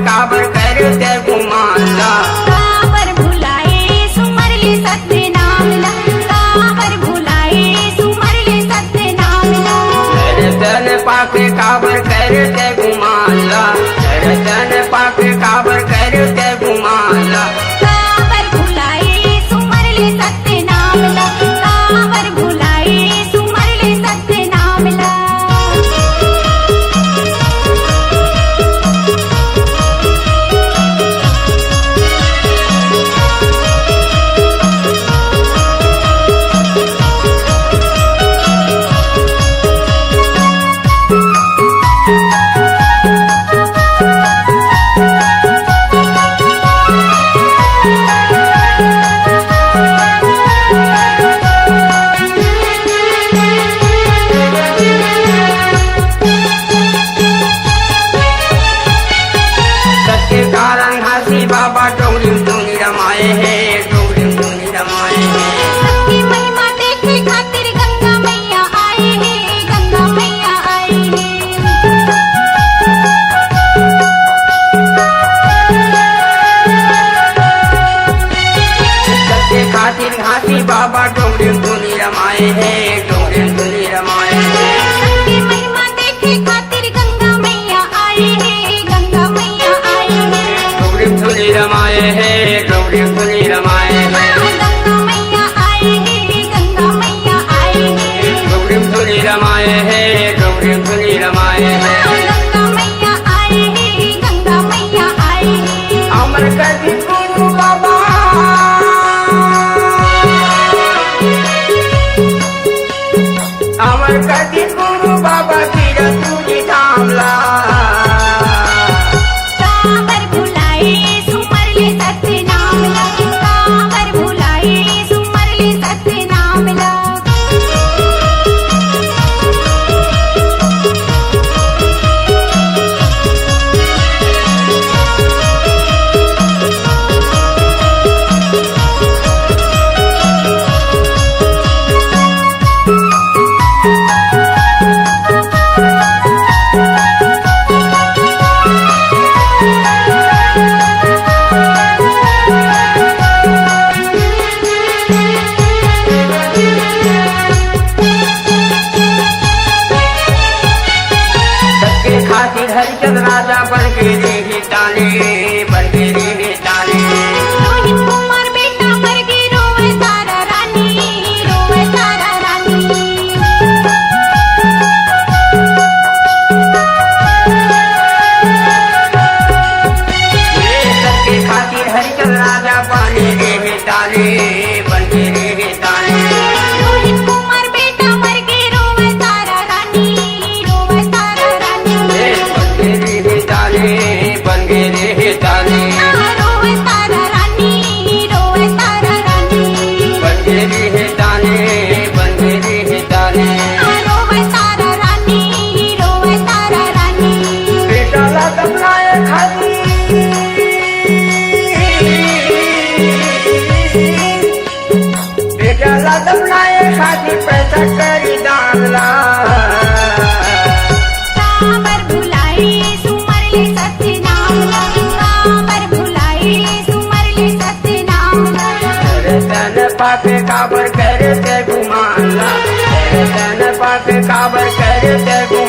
काबर करते गुमाला। काबर भुलाए सुमरले सत्य नाम ला, काबर भुलाए सुमरले सत्य नाम ला। दर्शन पाके काबर करते गुमाला, दर्शन पाके काबर करते गुमाला। काबर भुलाए सुमरले सत्य नाम ला, काबर भुलाए सुमरले सत्य नाम ला। सत्य कारण हासी बाबा डोंगरी डोंगरी रमाए है, डोंगरी डोंगरी रमाए है। सबकी महिमा देखे खातिर गंगा मैया आए हैं, गंगा मैया आए हैं। सत्य खातिर हासी बाबा डोंगरी डोंगरी रमाए है, डोंगरी डोंगरी रमाए है। सबकी महिमा देखे खातिर गंगा मैया आए हैं, गंगा मैया आए हैं। डोंगरी डोंगरी रमाए है, डोंगरी डोंगरी रमाए है। गंगा मैया आए हैं, गंगा मैया आए हैं। डोंगरी डोंगरी रमाए है, डोंगरी डोंगरी रमाए है। गंगा मैया आए हैं, गंगा मैया आए हैं। अमर कदी गुरु बाबा, अमर कदी गुरु बाबा की रसूली थामला। काबर भुलाए सुमरले सत्य नाम ला, काबर भुलाए सुमरले सत्य नाम ला। सबके खातिर हरिचंद राजा बन के रे ताने, बन के रे ताने। रोहित कुमार बेटा मर के रोवे तारा रानी, रोवे तारा रानी। सबके खातिर हरिचंद राजा बन के रे ताने, बन के रे ताने। रोहित कुमार बेटा मर के रोवे तारा रानी, रोवे तारा रानी। बन के रे ताने, बन के रे ताने। रोवे तारा रानी, रोवे तारा रानी। बन के रे ताने, बन के रे ताने। रोवे तारा रानी, रोवे तारा रानी। बेटा ला दबलाए खाती, बेटा ला दबलाए खाती पैसा करी दानला। काबर भुलाए सुमरले सत्य नाम ला, काबर भुलाए सुमरले सत्य नाम ला। दर्शन पाके काबर करते गुमाला, दर्शन पाके काबर करते गुमाला।